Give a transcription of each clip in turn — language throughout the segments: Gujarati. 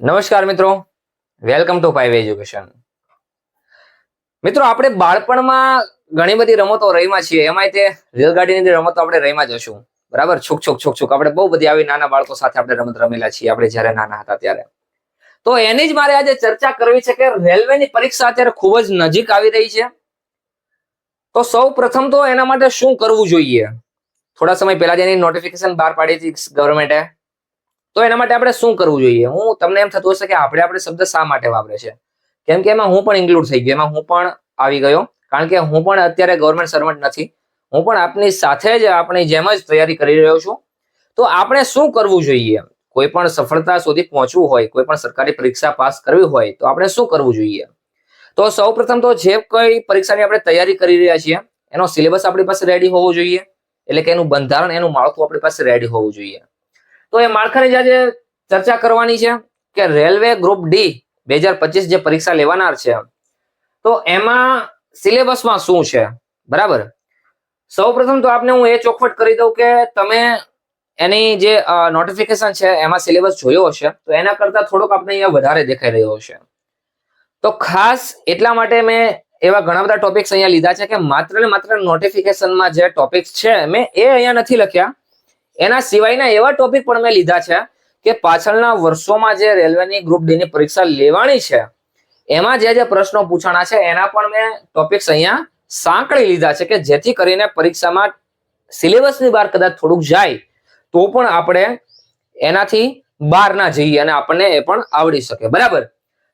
નમસ્કાર મિત્રો, વેલકમ ટુ 5 એજ્યુકેશન. મિત્રો, આપણે બાળપણમાં ઘણી બધી રમતો રમ્યા છીએ. એમાંય તે રેલગાડીની રમતો આપણે રમ્યા જ હશું, બરાબર? છુક છુક છુક છુક આપણે બહુ બધી આવી નાના બાળકો સાથે આપણે રમત રમેલા છીએ આપણે જ્યારે નાના હતા ત્યારે. તો એની જ મારે આજે ચર્ચા કરવી છે કે રેલવેની પરીક્ષા અત્યારે ખૂબ જ નજીક આવી રહી છે. તો સૌ પ્રથમ તો એના માટે શું કરવું જોઈએ? થોડા સમય પહેલા જ એની નોટિફિકેશન બહાર પાડી હતી ગવર્મેન્ટે. તો એના માટે આપણે શું કરવું જોઈએ? હું તમને એમ થતું હશે કે આપણે શબ્દ શા માટે વાપરે છે, કેમ કે એમાં હું પણ ઇન્ક્લુડ થઈ ગયો, એમાં હું પણ આવી ગયો, કારણ કે હું પણ અત્યારે ગવર્મેન્ટ સર્વન્ટ નથી. હું પણ આપની સાથે જ આપણી જેમ જ તૈયારી કરી રહ્યો છું. તો આપણે શું કરવું જોઈએ? કોઈ પણ સફળતા સુધી પહોંચવું હોય, કોઈ પણ સરકારી પરીક્ષા પાસ કરવી હોય તો આપણે શું કરવું જોઈએ? તો સૌ પ્રથમ તો જે કોઈ પરીક્ષાની આપણે તૈયારી કરી રહ્યા છીએ એનો સિલેબસ આપણી પાસે રેડી હોવો જોઈએ, એટલે કે એનું બંધારણ, એનું માળખું આપણી પાસે રેડી હોવું જોઈએ. તો એ માળખાની આજે ચર્ચા કરવાની છે કે રેલવે ગ્રુપ ડી 2025 જે પરીક્ષા લેવાનાર છે તો એમાં સિલેબસમાં શું છે, બરાબર? સૌ પ્રથમ તો આપને હું એ ચોખવટ કરી દઉં કે તમે એની જે નોટિફિકેશન છે એમાં સિલેબસ જોયો હશે તો એના કરતા થોડોક આપણે અહીંયા વધારે દેખાઈ રહ્યો હશે. તો ખાસ એટલા માટે મેં એવા ઘણા બધા ટોપિક્સ અહીંયા લીધા છે કે માત્ર ને માત્ર નોટિફિકેશનમાં જે ટોપિક્સ છે મેં એ અહીંયા નથી લખ્યા. એના સિવાયના એવા ટોપિક પણ મેં લીધા છે કે પાછળના વર્ષોમાં જે રેલવેની ગ્રુપ ડી ની પરીક્ષા લેવાની છે એમાં જે પ્રશ્નો પૂછાણા છે એના પણ મેં ટોપિક્સ અહીંયા સાંકળી લીધા છે કે જેથી કરીને પરીક્ષામાં સિલેબસની બહાર કદાચ થોડુંક જાય તો પણ આપણે એનાથી બહાર ના જઈએ અને આપણને એ પણ આવડી શકે, બરાબર?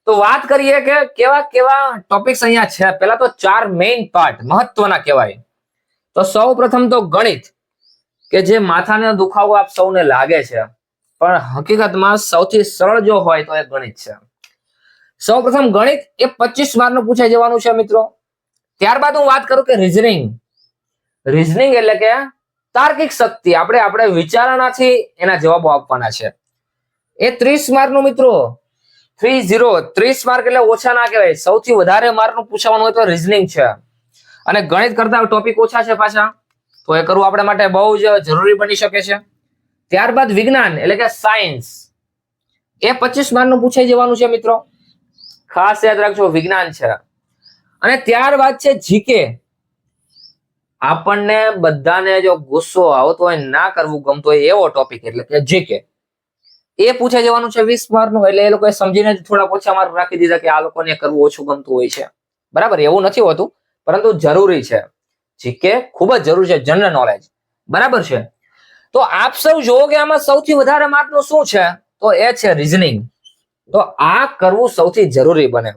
તો વાત કરીએ કે કેવા કેવા ટોપિક્સ અહીંયા છે. પહેલા તો 4 મેઇન પાર્ટ મહત્વના કહેવાય. તો સૌ પ્રથમ તો ગણિત, કે જે માથાનો દુખાવો આપ સૌને લાગે છે, પણ હકીકતમાં સૌથી સરળ જો હોય તો એ ગણિત છે. સૌ પ્રથમ ગણિત એ 25 માર્કનું પૂછાઈ જવાનું છે મિત્રો. ત્યારબાદ હું વાત કરું કે રીઝનિંગ એટલે કે તાર્કિક શક્તિ, આપણે વિચારણાથી એના જવાબો આપવાના છે. એ 30 માર્કનું મિત્રો, 30 માર્ક એટલે ઓછા ના કહેવાય. સૌથી વધારે માર્કનું પૂછવાનું હોય તો રીઝનિંગ છે. અને ગણિત કરતા ટોપિક ઓછા છે પાછા, તો એ કરવું આપણા માટે બહુ જ જરૂરી બની શકે છે. ત્યારબાદ વિજ્ઞાન એટલે કે સાયન્સ, એ 25 માર્કનું પૂછાઈ જવાનું છે મિત્રો, ખાસ યાદ રાખજો, વિજ્ઞાન છે. અને ત્યારબાદ છે જીકે. આપણને બધાને જો ગુસ્સો આવતો હોય, ના કરવું ગમતો હોય એવો ટોપિક એટલે કે જીકે, એ પૂછાઈ જવાનું છે 20 માર્કનું. એટલે એ લોકોએ સમજીને થોડા ઓછા માર્ક રાખી દીધા કે આ લોકોને કરવું ઓછું ગમતું હોય છે, બરાબર? એવું નથી હોતું, પરંતુ જરૂરી છે. જીકે ખૂબ જ જરૂરી છે, જનરલ નોલેજ, બરાબર છે? તો આપ સૌ જોવો કે આમાં સૌથી વધારે માર્કનું શું છે, તો એ છે રીઝનિંગ. તો આ કરવું સૌથી જરૂરી બને.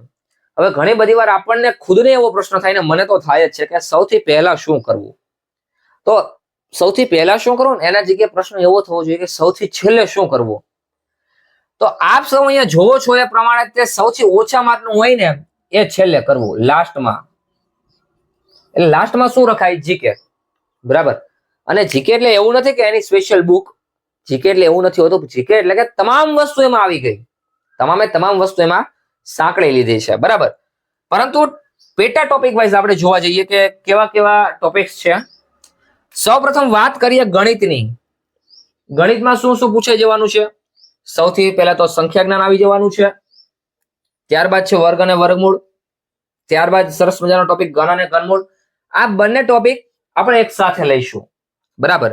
હવે ઘણી બધી વાર આપણને ખુદને એવો પ્રશ્ન થાય, ને મને તો થાય જ છે કે સૌથી પહેલા શું કરવું. તો સૌથી પહેલા શું કરવું એના જગ્યાએ પ્રશ્ન એવો થવો જોઈએ કે સૌથી છેલ્લે શું કરવું. તો આપ સૌ અહીંયા જોવો છો એ પ્રમાણે તે સૌથી ઓછા માર્કનું હોય ને એ છેલ્લે કરવું, લાસ્ટમાં. એટલે લાસ્ટમાં શું રખાય? જીકે, બરાબર? અને જીકે એટલે એવું નથી કે એની સ્પેશિયલ બુક. જીકે એટલે એવું નથી હોતું. જીકે એટલે કે તમામ વસ્તુ એમાં આવી ગઈ, તમામ વસ્તુ એમાં સાંકળી લીધી છે, બરાબર? પરંતુ પેટા ટોપિક વાઇઝ આપણે જોવા જઈએ કે કેવા કેવા ટોપિક્સ છે. સૌપ્રથમ વાત કરીએ ગણિતની. ગણિતમાં શું શું પૂછાઈ જવાનું છે? સૌથી પહેલા તો સંખ્યા જ્ઞાન આવી જવાનું છે. ત્યારબાદ છે વર્ગ અને વર્ગમૂળ. ત્યારબાદ સરસ મજાનો ટોપિક ઘન અને ઘનમૂળ. આ બંને ટોપિક આપણે એક સાથે લઈશું, બરાબર?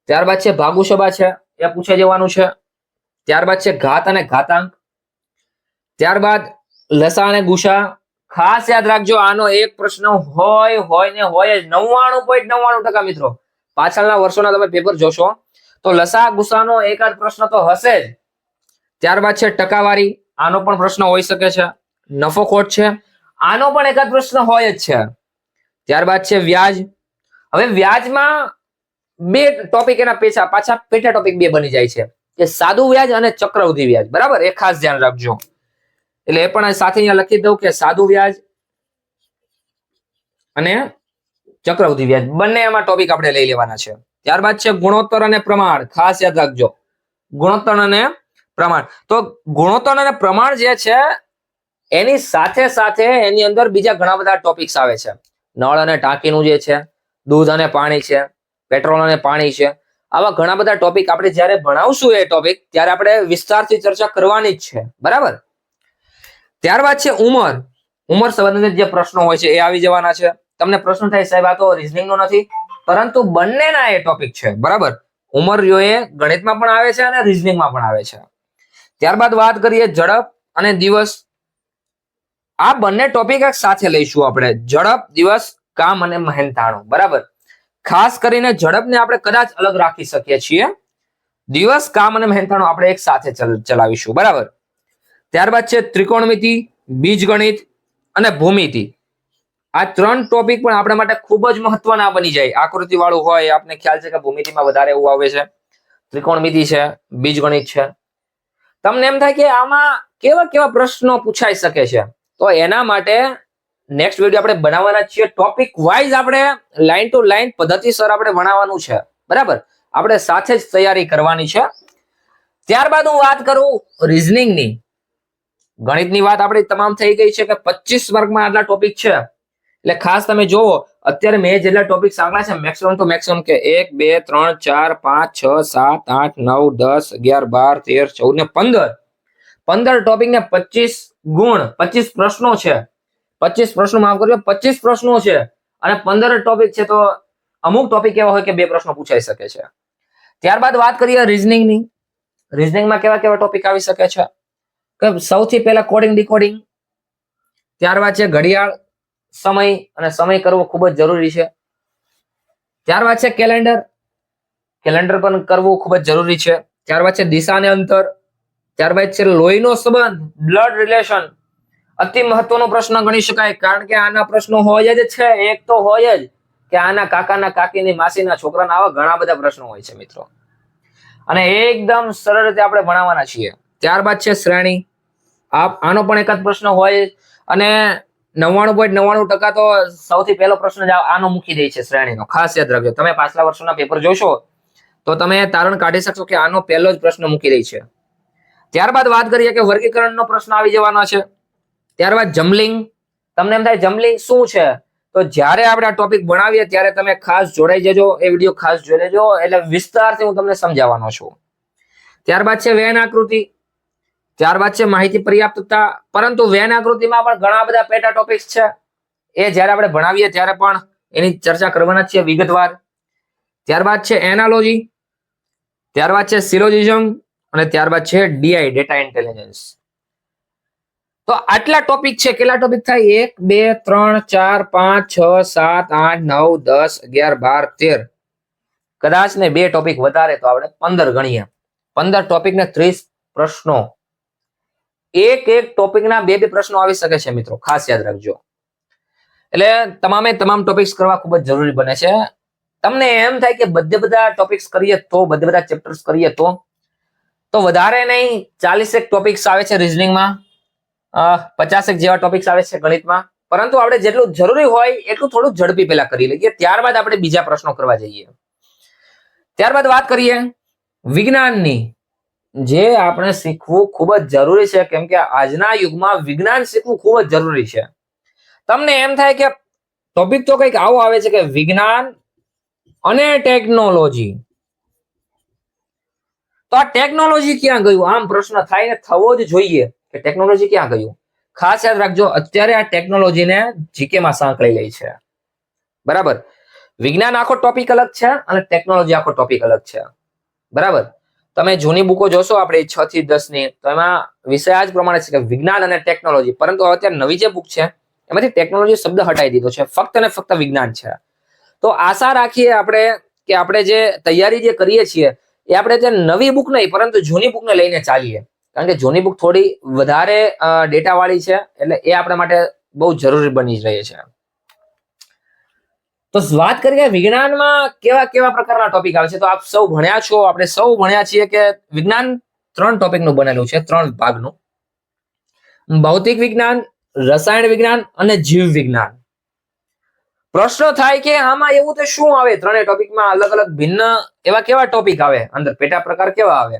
ત્યારબાદ છે ભાગુસભા છે, એ પૂછાઈ જવાનું છે. ત્યારબાદ છે ઘાત અને ઘાતાંક. ત્યારબાદ લસા અને ગુસા. ખાસ યાદ રાખજો, આનો એક પ્રશ્ન હોય જ 99.99% મિત્રો. પાછળના વર્ષોના તમે પેપર જોશો તો લસા ગુસાનો એકાદ પ્રશ્ન તો હશે જ. ત્યારબાદ છે ટકાવારી, આનો પણ પ્રશ્ન હોઈ શકે છે. નફો ખોટ છે, આનો પણ એકાદ પ્રશ્ન હોય જ છે. ત્યારબાદ છે વ્યાજ. હવે વ્યાજમાં બે ટોપિક એના પાછા પેટા ટોપિક બે બની જાય છે, કે સાદું વ્યાજ અને ચક્રવૃદ્ધિ વ્યાજ, બરાબર? એ ખાસ ધ્યાન રાખજો. એટલે એ પણ સાથે અહીંયા લખી દઉં કે સાદું વ્યાજ અને ચક્રવૃદ્ધિ વ્યાજ બંને એમાં ટોપિક આપણે લઈ લેવાના છે. ત્યારબાદ છે ગુણોત્તર અને પ્રમાણ. ખાસ યાદ રાખજો, ગુણોત્તર અને પ્રમાણ. તો ગુણોત્તર અને પ્રમાણ જે છે એની સાથે સાથે એની અંદર બીજા ઘણા બધા ટોપિક્સ આવે છે. નળ અને ટાંકીનું જે છે, દૂધ અને પાણી છે, પેટ્રોલ અને પાણી છે. આવા ઘણા બધા ટોપિક આપણે જ્યારે ભણાવશું એ ટોપિક ત્યારે આપણે વિસ્તારથી ચર્ચા કરવાની જ છે, બરાબર. ત્યારબાદ છે ઉંમર સંબંધિત જે પ્રશ્નો હોય છે એ આવી જવાના છે. તમને પ્રશ્ન થાય સાહેબ આ તો રિઝનિંગ નો નથી, પરંતુ બંનેના એ ટોપિક છે, બરાબર. ઉંમર એ ગણિતમાં પણ આવે છે અને રિઝનિંગમાં પણ આવે છે. ત્યારબાદ વાત કરીએ ઝડપ અને દિવસ. આ બંને ટોપિક એક સાથે લઈશું આપણે, ઝડપ, દિવસ, કામ અને મહેનતાણું, બરાબર. ખાસ કરીને ઝડપને આપણે કદાચ અલગ રાખી શકીએ છીએ, દિવસ, કામ અને મહેનતાણું આપણે એક સાથે ચલાવીશું, બરાબર. ત્યારબાદ છે ત્રિકોણમિતિ, બીજગણિત અને ભૂમિતિ. આ 3 ટોપિક પણ આપણા માટે ખૂબ જ મહત્વના બની જાય. આકૃતિ વાળું હોય, આપને ખ્યાલ છે કે ભૂમિતિમાં વધારે એવું આવે છે, ત્રિકોણમિતિ છે, બીજગણિત છે. તમને એમ થાય કે આમાં કેવા કેવા પ્રશ્નો પૂછાઈ શકે છે, તો એના માટે નેક્સ્ટ વિડીયો આપણે બનાવવાના છીએ. ટોપિક વાઇઝ આપણે લાઈન ટુ લાઈન પદ્ધતિસર આપણે ભણાવવાનું છે, બરાબર. આપણે સાથે જ તૈયારી કરવાની છે. ત્યારબાદ હું વાત કરું રીઝનિંગની. ગણિતની વાત આપણી તમામ થઈ ગઈ છે કે 25 માર્કમાં આટલા ટોપિક છે. એટલે ખાસ તમે જોવો, અત્યારે મેં જેટલા ટોપિક સાંભળ્યા છે મેક્સિમમ ટુ મેક્સિમમ કે 1 2 3 4 5 6 7 8 9 10 11 12 13 14 ને 15 ટોપિક ને 25 ગુણ, 25 પ્રશ્નો છે. 25 પ્રશ્નો માફ કરજો, 25 પ્રશ્નો છે અને 15 ટોપિક છે. તો અમુક ટોપિક એવા હોય કે 2 પ્રશ્નો પૂછાઈ શકે છે. ત્યારબાદ વાત કરીએ રીઝનિંગની. રીઝનિંગમાં કેવા કેવા ટોપિક આવી શકે છે કે સૌથી પહેલા કોડિંગ ડીકોડિંગ, ત્યારબાદ છે ઘડિયાળ, સમય અને સમય કરવો ખૂબ જ જરૂરી છે. ત્યારબાદ છે કેલેન્ડર પણ કરવું ખૂબ જ જરૂરી છે. ત્યારબાદ છે દિશા અને અંતર. ત્યારબાદ છે લોહીનો સંબંધ, બ્લડ રિલેશન. અતિ મહત્વનો પ્રશ્ન ગણી શકાય, કારણ કે આના પ્રશ્નો હોય જ છે. એક તો હોય જ કે આના કાકાના કાકીની માસીના છોકરાના, આવા ઘણા બધા પ્રશ્નો હોય છે મિત્રો, અને એકદમ સરળ રીતે આપણે ભણાવવાના છીએ. ત્યારબાદ છે શ્રેણી. આનો પણ એકાદ પ્રશ્ન હોય, અને 99.99% તો સૌથી પહેલો પ્રશ્ન જ આનો મૂકી દે છે, શ્રેણીનો. ખાસ યાદ રાખજો, તમે પાછલા વર્ષોના પેપર જોશો તો તમે તારણ કાઢી શકશો કે આનો પહેલો જ પ્રશ્ન મૂકી દે છે. ત્યારબાદ વાત કરીએ કે વર્ગીકરણનો પ્રશ્ન આવી જવાનો છે. ત્યારબાદ જમલિંગ. તમને એમ થાય જમલિંગ શું છે, તો જ્યારે આપણે આ ટોપિક ભણાવીએ ત્યારે તમે ખાસ જોડાઈ જજો, એ વિડીયો ખાસ જોઈ લેજો, એટલે વિસ્તારથી હું તમને સમજાવવાનો છું. ત્યારબાદ છે વેન આકૃતિ. ત્યારબાદ છે માહિતી પર્યાપ્તતા. પરંતુ વેન આકૃતિમાં પણ ઘણા બધા પેટા ટોપિક્સ છે, એ જ્યારે આપણે ભણાવીએ ત્યારે પણ એની ચર્ચા કરવાના છે વિગતવાર. ત્યારબાદ છે એનાલોજી. ત્યારબાદ છે સિલોજિઝમ અને ત્યારબાદ છે ડીઆઈ, ડેટા ઇન્ટેલિજન્સ. તો આટલા ટોપિક છે. કેટલા ટોપિક થાય? 1 2 3 4 5 6 7 8 9 10 11 12 13. કદાચ ને 2 ટોપિક વધારે તો આપણે 15 ગણીએ. 15 ટોપિક ને 30 પ્રશ્નો. એક ટોપિકના 2 પ્રશ્નો આવી શકે છે મિત્રો, ખાસ યાદ રાખજો. એટલે તમામે તમામ ટોપિક્સ કરવા ખૂબ જ જરૂરી બને છે. તમને એમ થાય કે બધા ટોપિક્સ કરીએ તો, બધા ચેપ્ટર્સ કરીએ તો વધારે નહીં 40 ટોપિક્સ આવે છે રીઝનિંગમાં, 50 જેવા ટોપિક્સ આવે છે ગણિતમાં. પરંતુ આપણે જેટલું જરૂરી હોય એટલું થોડું ઝડપી પહેલા કરી લઈએ, ત્યારબાદ આપણે બીજા પ્રશ્નો કરવા જઈએ. ત્યારબાદ વાત કરીએ વિજ્ઞાનની. જે આપણે શીખવું ખૂબ જ જરૂરી છે, કેમ કે આજના યુગમાં વિજ્ઞાન શીખવું ખૂબ જ જરૂરી છે. તમને એમ થાય કે ટોપિક તો કંઈક આવો આવે છે કે વિજ્ઞાન અને ટેકનોલોજી. તો આ ટેકનોલોજી ક્યાં ગયું? આમ પ્રશ્ન થાય ને, થવો જ જોઈએ કે ટેકનોલોજી ક્યાં ગયું. ખાસ યાદ રાખજો, અત્યારે આ ટેકનોલોજીને જીકે માં સાંકળી લે છે, બરાબર. વિજ્ઞાન આખો ટોપિક અલગ છે અને ટેકનોલોજી આખો ટોપિક અલગ છે, બરાબર. તમે જૂની બુકો જોશો આપણે 6 થી 10 ની, તો એમાં વિષય આ જ પ્રમાણે છે કે વિજ્ઞાન અને ટેકનોલોજી. પરંતુ અત્યારે નવી જે બુક છે એમાંથી ટેકનોલોજી શબ્દ હટાવી દીધો છે, ફક્ત ને ફક્ત વિજ્ઞાન છે. તો આશા રાખીએ આપણે કે આપણે જે તૈયારી જે કરીએ છીએ એ આપણે જે નવી બુક નહીં પરંતુ જૂની બુકને લઈને ચાલીએ, કારણ કે જૂની બુક થોડી વધારે ડેટા વાળી છે, એટલે એ આપણા માટે બહુ જરૂરી બની રહી છે. તો વાત કરીએ વિજ્ઞાનમાં કેવા કેવા પ્રકારના ટોપિક આવે છે. તો આપ સૌ ભણ્યા છો, આપણે સૌ ભણ્યા છીએ કે વિજ્ઞાન 3 ટોપિકનું બનેલું છે, 3 ભાગનું. ભૌતિક વિજ્ઞાન, રસાયણ વિજ્ઞાન અને જીવ વિજ્ઞાન. પ્રશ્ન થાય કે આમાં એવું તો શું આવે? 3 ટોપિકમાં અલગ અલગ ભિન્ન એવા કેવા ટોપિક આવે, અંદર પેટા પ્રકાર કેવા આવે?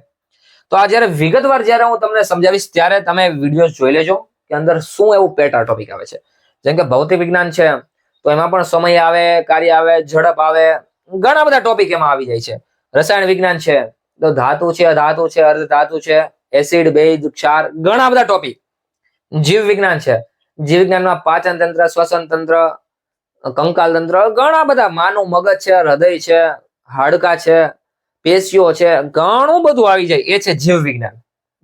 તો આ જ્યારે વિગતવાર જ્યારે હું તમને સમજાવીશ ત્યારે તમે વિડીયો જોઈ લેજો કે અંદર શું એવું પેટા ટોપિક આવે છે. જેમ કે ભૌતિક વિજ્ઞાન છે તો એમાં પણ સમય આવે, કાર્ય આવે, ઝડપ આવે, ઘણા બધા ટોપિક એમાં આવી જાય છે. રસાયણ વિજ્ઞાન છે, તો ધાતુ છે, અધાતુ છે, અર્ધધાતુ છે, એસિડ, બેઝ, ક્ષાર, ઘણા બધા ટોપિક. જીવ વિજ્ઞાન છે, જીવ વિજ્ઞાનમાં પાચન તંત્ર, શ્વસન તંત્ર, કંકાલ તંત્ર, ઘણા બધા, માનવ મગજ છે, હૃદય છે, હાડકા છે, પેશીઓ છે, ઘણું બધું આવી જાય, એ છે જીવ વિજ્ઞાન.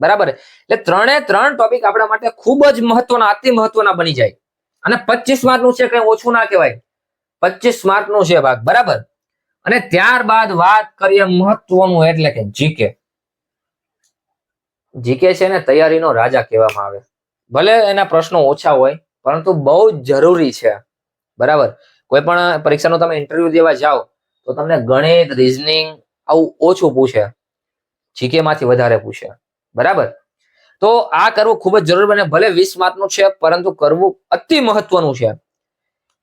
બરાબર. એટલે 3 ટોપિક આપણા માટે ખૂબ જ મહત્વના, અતિ મહત્વના બની જાય. અને 25 માર્ક નું છે, કઈ ઓછું ના કહેવાય. 25 માર્ક નું છે ભાગ. બરાબર. અને ત્યારબાદ વાત કરીએ મહત્વનું, એટલે કે જીકે. જીકે છે ને તૈયારીનો રાજા કહેવામાં આવે. ભલે એના પ્રશ્નો ઓછા હોય, પરંતુ બહુ જરૂરી છે. બરાબર. કોઈ પણ પરીક્ષાનો તમે ઇન્ટરવ્યુ દેવા જાઓ તો તમને ગણિત, રીઝનિંગ આવું ઓછું પૂછે, જીકે માંથી વધારે પૂછે. બરાબર. તો આ કરવું ખૂબ જ જરૂરી બને. ભલે 20 માર્ક નું છે, પરંતુ કરવું અતિ મહત્વનું છે.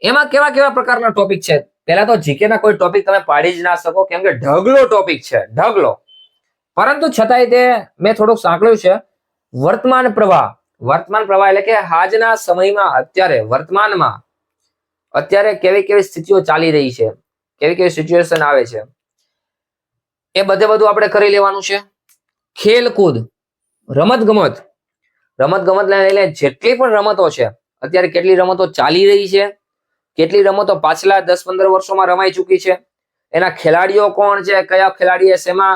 એમાં કેવા કેવા પ્રકારના ટોપિક છે? પહેલા તો જીકે ના કોઈ ટોપિક તમે પાડી જ ના શકો, કેમ કે ઢગલો ટોપિક છે, ઢગલો. પરંતુ છતાંય તે મેં થોડુંક સાંકળ્યું છે. વર્તમાન પ્રવાહ. વર્તમાન પ્રવાહ એટલે કે આજના સમયમાં, અત્યારે વર્તમાનમાં અત્યારે કેવી કેવી સ્થિતિઓ ચાલી રહી છે, કેવી કેવી સિચ્યુએશન આવે છે, એ બધું આપણે કરી લેવાનું છે. ખેલકૂદ, રમત ગમત, રમત ગમત લઈને જેટલી પણ રમતો છે, અત્યારે કેટલી રમતો ચાલી રહી છે, કેટલી રમતો પાછલા 10-15 વર્ષોમાં રમાઈ ચૂકી છે, એના ખેલાડીઓ કોણ છે, કયા ખેલાડીએ શેમાં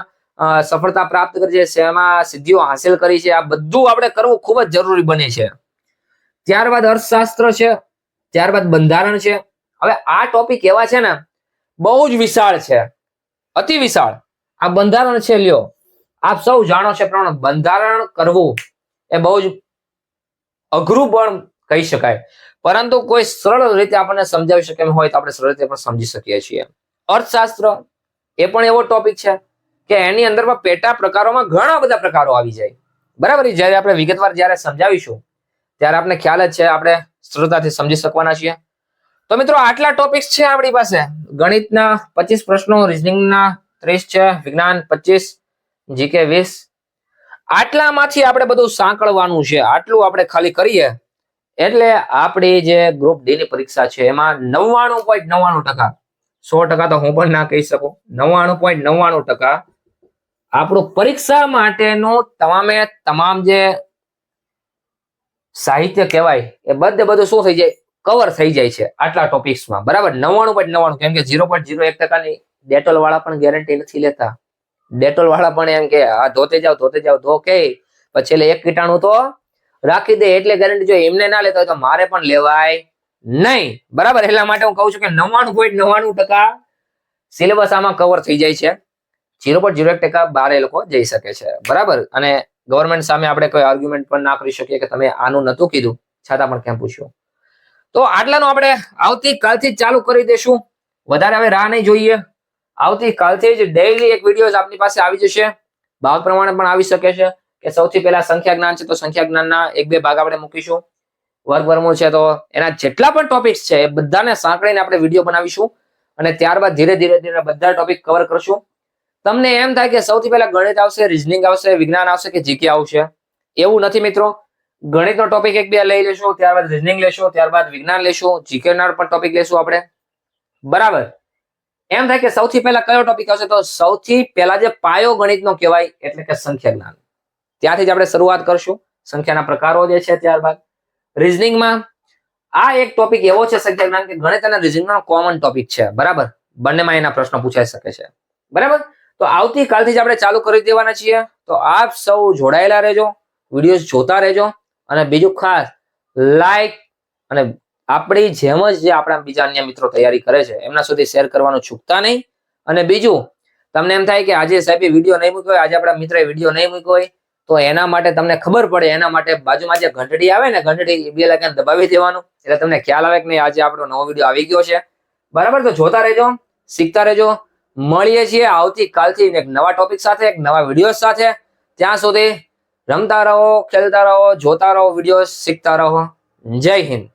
સફળતા પ્રાપ્ત કરી છે, શેમાં સિદ્ધિઓ હાંસિલ કરી છે, આ બધું આપણે કરવું ખૂબ જ જરૂરી બને છે. ત્યારબાદ અર્થશાસ્ત્ર છે, ત્યારબાદ બંધારણ છે. હવે આ ટોપિક એવા છે ને, બહુ જ વિશાળ છે, અતિ વિશાળ. આ બંધારણ છે, લ્યો, આપ સૌ જાણો છો પ્રમાણે બંધારણ કરવું એ બહુ જ અઘરું પણ કહી શકાય, પરંતુ કોઈ સરળ રીતે આપણને સમજાવી શકે એમ હોય તો આપણે સરળ રીતે પણ સમજી શકીએ છીએ. અર્થશાસ્ત્ર એ પણ એવો ટોપિક છે કે એની અંદરમાં પેટા પ્રકારોમાં ઘણા બધા પ્રકારો આવી જાય. બરાબર. જ્યારે આપણે વિગતવાર જ્યારે સમજાવીશું ત્યારે આપણે ખ્યાલ જ છે, આપણે સરળતાથી સમજી શકવાના છીએ. તો મિત્રો આટલા ટોપિક્સ છે આપણી પાસે. ગણિતના 25 પ્રશ્નો, રીઝનિંગના 30 છે, વિજ્ઞાન 25, જીકે 20. આટલામાંથી આપણે બધું સાંકળવાનું છે. આટલું આપણે ખાલી કરીએ એટલે આપણી જે ગ્રુપ ડી ની પરીક્ષા છે એમાં 99.99%, 100% તો હું પણ ના કહી શકું, 99.99% આપણું પરીક્ષા માટેનું તમામે તમામ જે સાહિત્ય કહેવાય એ બધું શું થઈ જાય, કવર થઈ જાય છે આટલા ટોપિક્સમાં. બરાબર. 99.99, કેમ કે 0.01% ની ડેટોલ વાળા પણ ગેરંટી નથી લેતા. ડેટોલ વાળા પણ એમ કે આ ધોતે જાવ ધો કે પછી એટલે એક કીટાણુ તો રાખી દે, એટલે ગેરંટી. જો એમને ના લેતા હોય તો મારે પણ લેવાય નહીં. બરાબર. એટલા માટે હું કહું છું કે 99.99% સિલેબસ આમાં કવર થઈ જાય છે. 0.01% બહાર એ લોકો જઈ શકે છે. બરાબર. અને ગવર્મેન્ટ સામે આપણે કોઈ આર્ગ્યુમેન્ટ પણ ના કરી શકીએ કે તમે આનું નતું કીધું, છતાં પણ કેમ પૂછ્યું. તો આટલાનું આપણે આવતીકાલથી જ ચાલુ કરી દેશું. વધારે હવે રાહ નહીં જોઈએ. આવતીકાલથી જ ડેઈલી એક વિડીયો આપની પાસે આવી જશે. ભાગ પ્રમાણે પણ આવી શકે છે કે સૌથી પહેલા સંખ્યા જ્ઞાન છે તો સંખ્યા જ્ઞાનના 1-2 ભાગ આપણે મૂકીશું. વર્ગમૂળ છે તો એના જેટલા પણ ટોપિક્સ છે એ બધાને સાંકળીને આપણે વિડીયો બનાવીશું અને ત્યારબાદ ધીરે ધીરે બધા ટોપિક કવર કરશું. તમને એમ થાય કે સૌથી પહેલા ગણિત આવશે, રીઝનિંગ આવશે, વિજ્ઞાન આવશે કે જીકે આવશે, એવું નથી મિત્રો. ગણિતનો ટોપિક 1-2 લઈ લેશું, ત્યારબાદ રીઝનિંગ લેશું, ત્યારબાદ વિજ્ઞાન લેશું, જીકે ના પણ ટોપિક લેશું આપણે. બરાબર. એમ થાય કે સૌથી પહેલા કયો ટોપિક આવશે, તો સૌથી પહેલા જે પાયો ગણિતનો કહેવાય એટલે કે સંખ્યા જ્ઞાન, ત્યાંથી જ આપણે શરૂઆત કરશું. સંખ્યાના પ્રકારો જે છે, ત્યારબાદ રીઝનિંગમાં આ એક ટોપિક એવો છે સંખ્યા જ્ઞાન કે ગણિત અને રીઝનિંગનો કોમન ટોપિક છે. બરાબર. બંનેમાં એના પ્રશ્નો પૂછાઈ શકે છે. બરાબર. તો આવતીકાલથી જ આપણે ચાલુ કરી દેવાના છીએ. તો આપ સૌ જોડાયેલા રહેજો, વિડીયો જોતા રહેજો, અને બીજું ખાસ લાઈક અને આપણી જેમ જ જે આપણા બીજા અન્ય મિત્રો તૈયારી કરે છે એમના સુધી શેર કરવાનું ચૂકતા નહીં. અને બીજું, તમને એમ થાય કે આજે સાહેબ વિડીયો નહીં મૂક્યો હોય, આજે આપણા મિત્રએ વિડીયો નહીં મૂક્યો હોય, તો એના માટે તમને ખબર પડે, એના માટે બાજુમાં જે ઘંટડી આવે ને, ઘંટડી બે લાઈકન દબાવી દેવાનું, એટલે તમને ખ્યાલ આવે કે નહીં આજે આપણો નવો વિડીયો આવી ગયો છે. બરાબર. તો જોતા રહેજો, શીખતા રહેજો. મળીએ છીએ આવતીકાલથી એક નવા ટોપિક સાથે, એક નવા વિડીયો સાથે. ત્યાં સુધી રમતા રહો, ખેલતા રહો, જોતા રહો વિડીયો, શીખતા રહો. જય હિન્દ.